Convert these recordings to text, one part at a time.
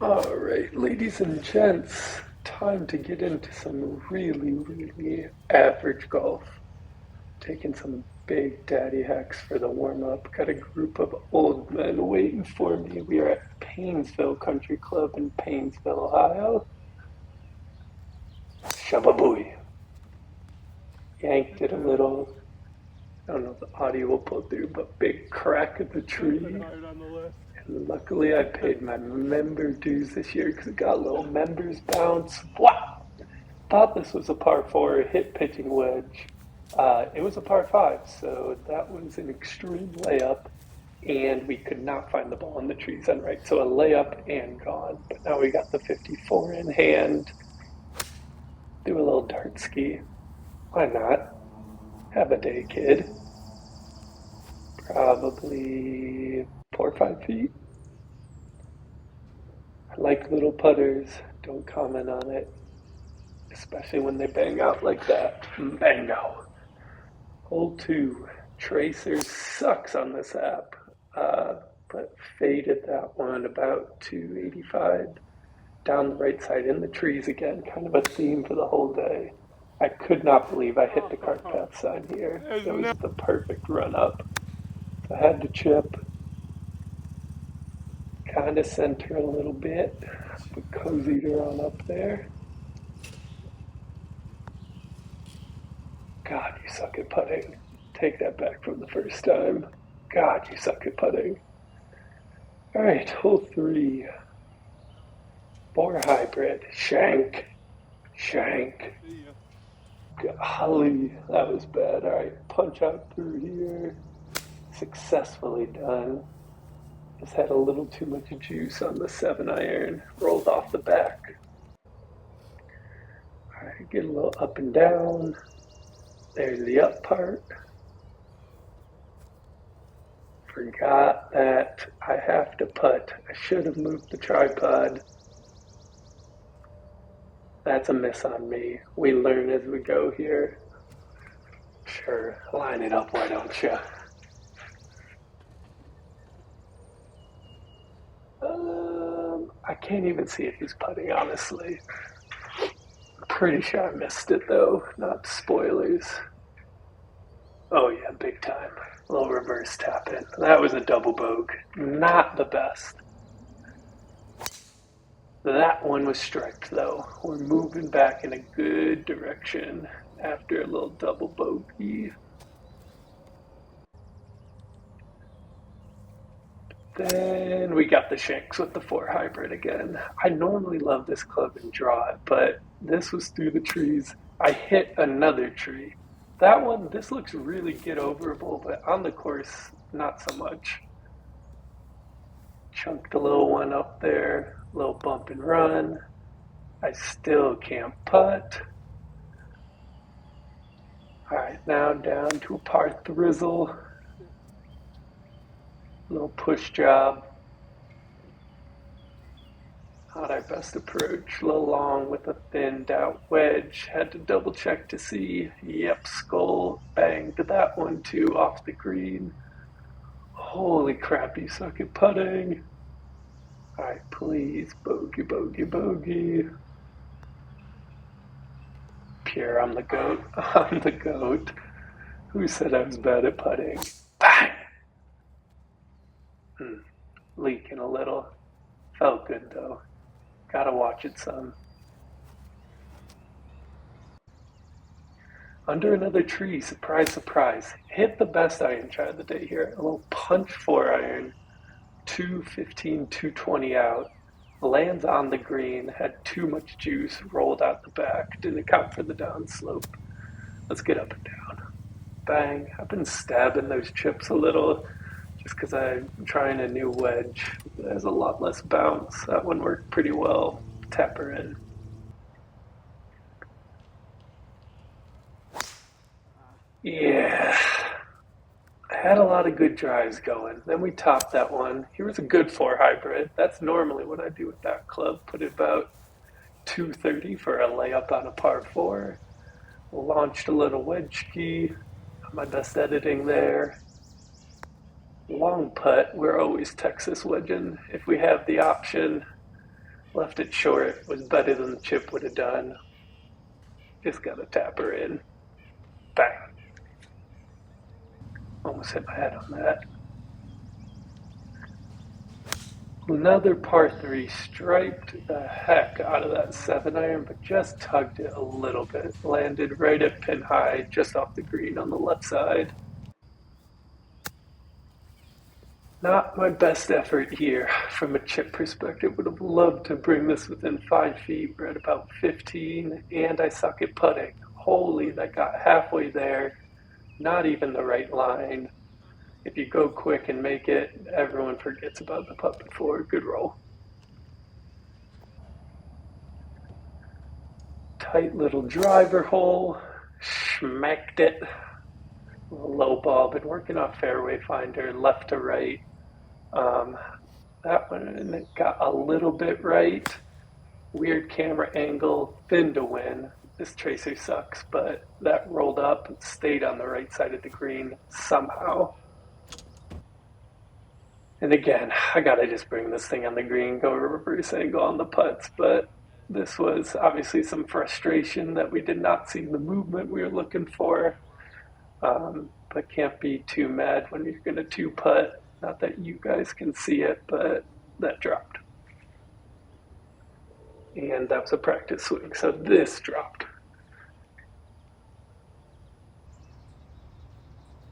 All right, ladies and gents, time to get into some really average golf. Taking some big daddy hacks for the warm up. Got a group of old men waiting for me. We are at Painesville Country Club in Painesville, Ohio. Shababooey. Yanked it a little. I don't know if the audio will pull through, but big crack of the tree. And luckily, I paid my member dues this year because it got a little members bounce. Wow! Thought this was a par four hit pitching wedge. It was a par five, so that was an extreme layup, and we could not find the ball in the trees on right. So a layup and gone. But now we got the 54 in hand. Do a little dart ski. Why not? Have a day, kid. Probably 4 or 5 feet. I like little putters. Don't comment on it, especially when they bang out like that. Bango. Hole two. Tracer sucks on this app, but faded that one about 285 down the right side in the trees again. Kind of a theme for the whole day. I could not believe I hit the cart path sign here. It was the perfect run up. I had to chip, kind of center a little bit, but cozied her on up there. God, you suck at putting. Take that back from the first time. God, you suck at putting. All right, hole three. Four hybrid. Shank. Golly, that was bad. All right, punch out through here. Successfully done. Just had a little too much juice on the 7-iron. Rolled off the back. All right, get a little up and down. There's the up part. Forgot that I have to putt. I should have moved the tripod. That's a miss on me. We learn as we go here. Sure, line it up, why don't you? I can't even see if he's putting, honestly. Pretty sure I missed it, though. Not spoilers. Oh, yeah, big time. A little reverse tap in. That was a double bogue. Not the best. That one was striped, though. We're moving back in a good direction after a little double bogey. Then we got the shanks with the 4 hybrid again. I normally love this club and draw it, but this was through the trees. I hit another tree. That one, this looks really get overable, but on the course, not so much. Chunked a little one up there, a little bump and run. I still can't putt. All right, now down to a par thrizzle. Little push job. Not our best approach. A little long with a thinned out wedge. Had to double check to see. Yep, skull banged that one too off the green. Holy crap, you suck at putting. All right, please, bogey. Pure, I'm the goat. I'm the goat. Who said I was bad at putting? Bang! Leaking a little. Felt good though. Gotta watch it some. Under another tree, surprise. Hit the best iron shot of the day here. A little punch 4-iron. 215, 220 out. Lands on the green. Had too much juice. Rolled out the back. Didn't account for the downslope. Let's get up and down. Bang. I've been stabbing those chips a little just because I'm trying a new wedge. There's a lot less bounce. That one worked pretty well. Tap her in. Yeah. I had a lot of good drives going. Then we topped that one. Here was a good 4 hybrid. That's normally what I do with that club. Put it about 230 for a layup on a par 4. Launched a little wedge ski. My best editing there. Long putt, we're always Texas wedging if we have the option. Left it short, was better than the chip would have done. Just got to tap her in. Bang. Almost hit my head on that. Another par 3, striped the heck out of that 7-iron, but just tugged it a little bit. Landed right at pin high, just off the green on the left side. Not my best effort here from a chip perspective. Would have loved to bring this within 5 feet. We're at about 15, and I suck at putting. Holy, that got halfway there. Not even the right line. If you go quick and make it, everyone forgets about the putt before. Good roll. Tight little driver hole. Schmacked it. Low ball. Been working off fairway finder, left to right. That one got a little bit right. Weird camera angle. Thin to win. This tracer sucks, but that rolled up and stayed on the right side of the green somehow. And again, I gotta just bring this thing on the green, go reverse angle on the putts, but this was obviously some frustration that we did not see the movement we were looking for. But can't be too mad when you're gonna 2-putt. Not that you guys can see it, but that dropped. And that was a practice swing, so this dropped.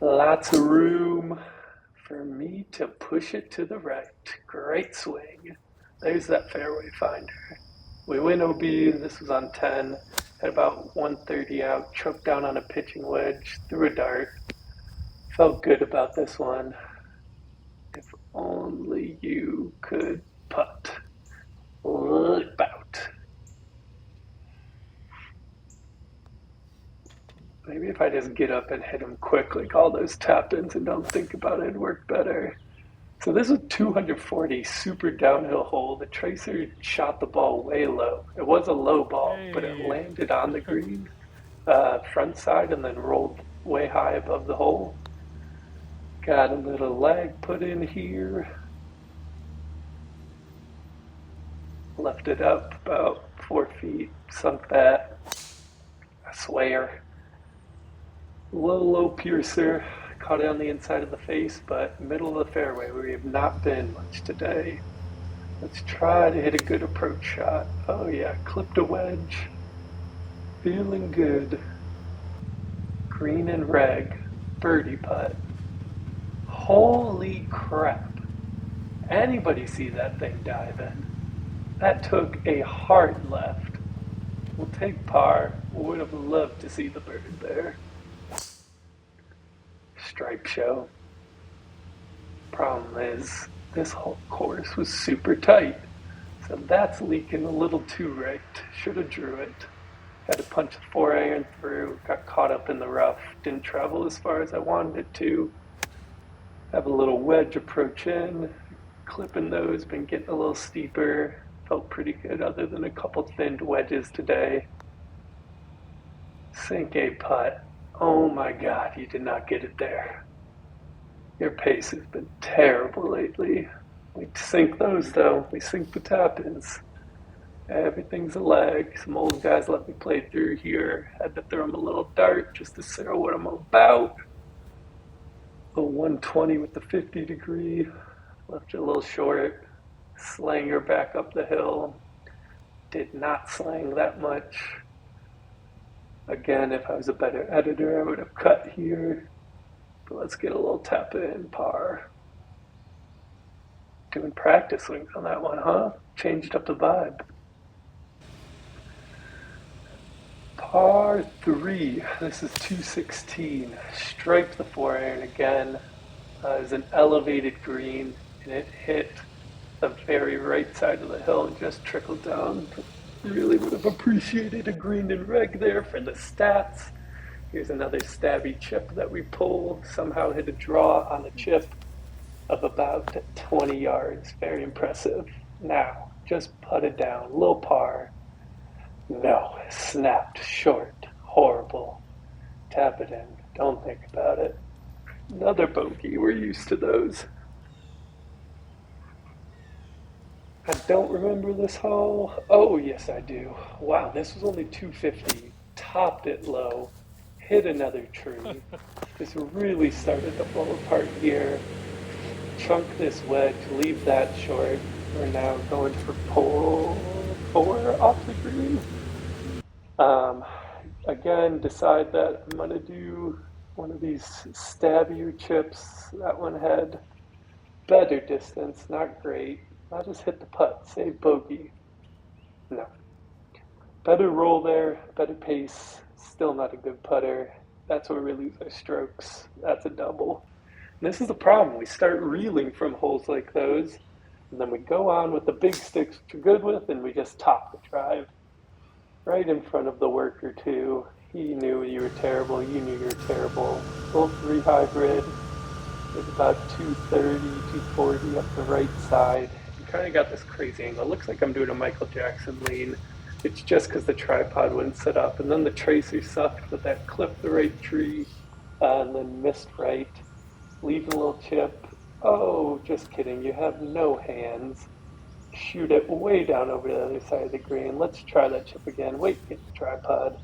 Lots of room for me to push it to the right. Great swing. There's that fairway finder. We win OB. This was on 10. Had about 130 out. Choked down on a pitching wedge. Threw a dart. Felt good about this one. If only you could putt. Lip out. Maybe if I just get up and hit him quick, like all those tap-ins, and don't think about it, it'd work better. So this was 240, super downhill hole. The tracer shot the ball way low. It was a low ball, but it landed on the green front side and then rolled way high above the hole. Got a little lag put in here. Left it up about 4 feet, sunk that. I swear. Low piercer, caught it on the inside of the face, but middle of the fairway where we have not been much today. Let's try to hit a good approach shot. Oh yeah, clipped a wedge. Feeling good. Green and reg, birdie putt. Holy crap. Anybody see that thing dive in? That took a hard left. We'll take par. Would have loved to see the bird there. Stripe show. Problem is, this whole course was super tight. So that's leaking a little too right. Should have drew it. Had to punch the 4-iron through. Got caught up in the rough. Didn't travel as far as I wanted it to. Have a little wedge approach in. Clipping those, been getting a little steeper. Felt pretty good other than a couple thinned wedges today. Sink a putt. Oh my God, you did not get it there. Your pace has been terrible lately. We sink those though. We sink the tap-ins. Everything's a lag. Some old guys let me play through here. Had to throw them a little dart just to show what I'm about. A 120 with the 50 degree. Left it a little short. Slanger back up the hill. Did not slang that much. Again, if I was a better editor, I would have cut here. But let's get a little tap in, par. Doing practice swings on that one, huh? Changed up the vibe. Par 3, this is 216. Striped the 4-iron again. It was an elevated green, and it hit the very right side of the hill and just trickled down. Really would have appreciated a green and reg there for the stats. Here's another stabby chip that we pulled. Somehow hit a draw on the chip of about 20 yards. Very impressive. Now, just putted down. Low par. No, snapped short. Horrible. Tap it in. Don't think about it. Another bogey. We're used to those. I don't remember this hole. Oh, yes, I do. Wow, this was only 250. Topped it low, hit another tree. This really started to fall apart here. Chunk this wedge, leave that short. We're now going for pole 4 off the green. Um, Again, decide that I'm gonna do one of these stab you chips. That one had better distance, not great. I'll just hit the putt, save bogey. No. Better roll there, better pace, still not a good putter. That's where we lose our strokes. That's a double. And this is the problem. We start reeling from holes like those, and then we go on with the big sticks, which we're good with, and we just top the drive right in front of the worker, too. He knew you were terrible, you knew you were terrible. Both re-hybrid. It's about 230, 240 up the right side. You kind of got this crazy angle. It looks like I'm doing a Michael Jackson lean. It's just because the tripod wouldn't sit up. And then the tracer sucked, but that clipped the right tree and then missed right. Leaving a little chip. Oh, just kidding. You have no hands. Shoot it way down over the other side of the green. Let's try that chip again. Wait, get the tripod.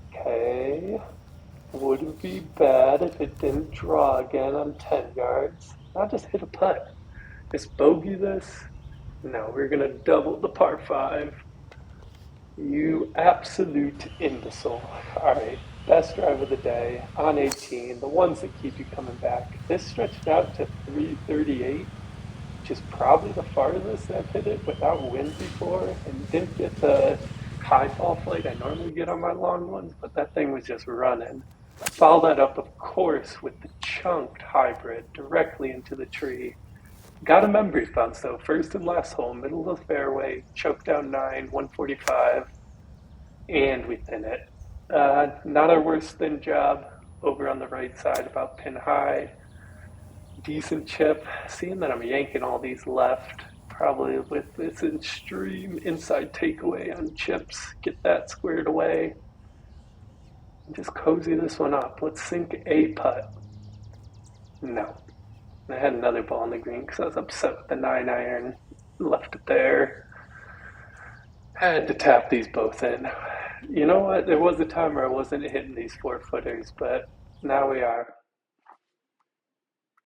Okay. Wouldn't be bad if it didn't draw again on 10 yards. I'll just hit a putt. Just bogey this? No, we're going to double the par 5. You absolute imbecile. Alright, best drive of the day on 18, the ones that keep you coming back. This stretched out to 338, which is probably the farthest I've hit it without wind before, and didn't get the high ball flight I normally get on my long ones, but that thing was just running. I followed that up, of course, with the chunked hybrid directly into the tree. Got a members bounce though, first and last hole, middle of the fairway, choked down 9, 145, and we thin it. Not our worst thin job over on the right side, about pin high. Decent chip. Seeing that I'm yanking all these left, probably with this extreme inside takeaway on chips, get that squared away. And just cozy this one up. Let's sink a putt. No. I had another ball in the green because I was upset with the 9 iron. Left it there. I had to tap these both in. You know what? There was a time where I wasn't hitting these 4 footers, but now we are.